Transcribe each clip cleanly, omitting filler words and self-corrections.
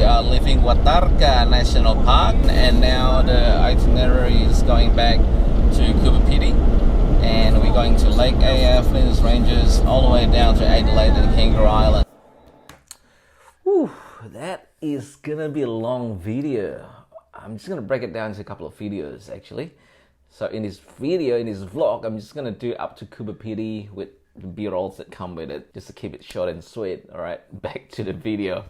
are leaving Watarka National Park, and now the itinerary is going back to Coober Pedy, and we're going to Lake AF, Flinders Ranges, all the way down to Adelaide and Kangaroo Island. Whew, that is gonna be a long video. I'm just gonna break it down into a couple of videos actually. So in this video, in this vlog, I'm just gonna do up to Coober Pedy with the b-rolls that come with it, just to keep it short and sweet. All right, back to the video.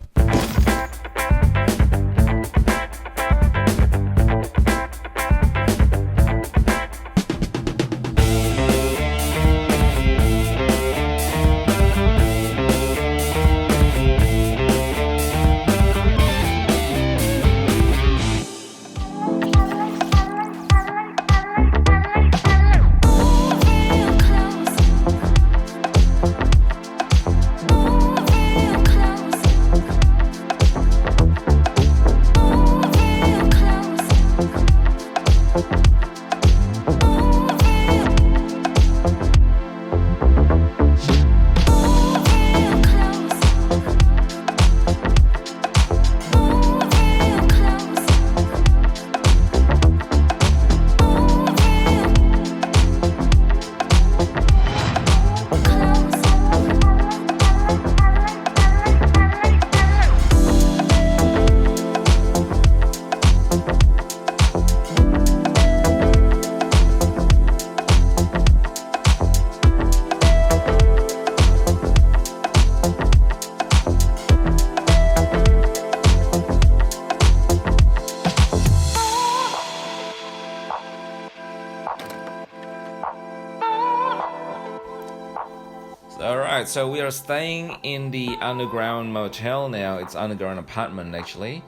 Alright, so we are staying in the underground motel now. It's underground apartment actually.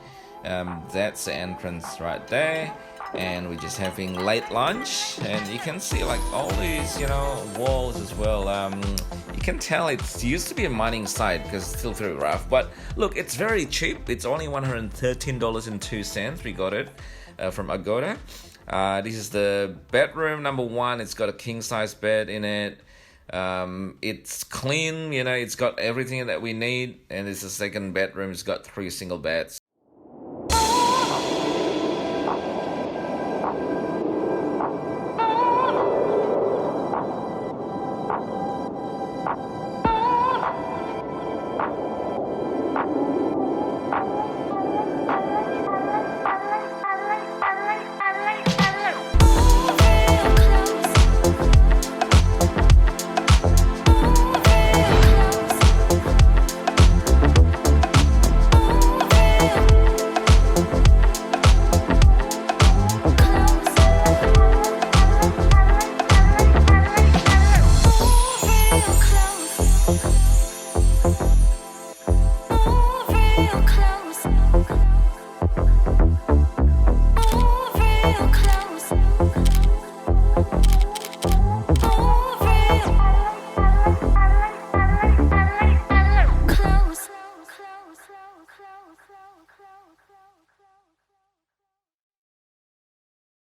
That's the entrance right there. And we're just having late lunch. And you can see like all these, walls as well. You can tell it used to be a mining site because it's still very rough. But look, it's very cheap. It's only $113.02. We got it from Agoda. This is the bedroom number 1. It's got a king-size bed in it. It's clean, it's got everything that we need, and it's the second bedroom. It's got 3 single beds. Close.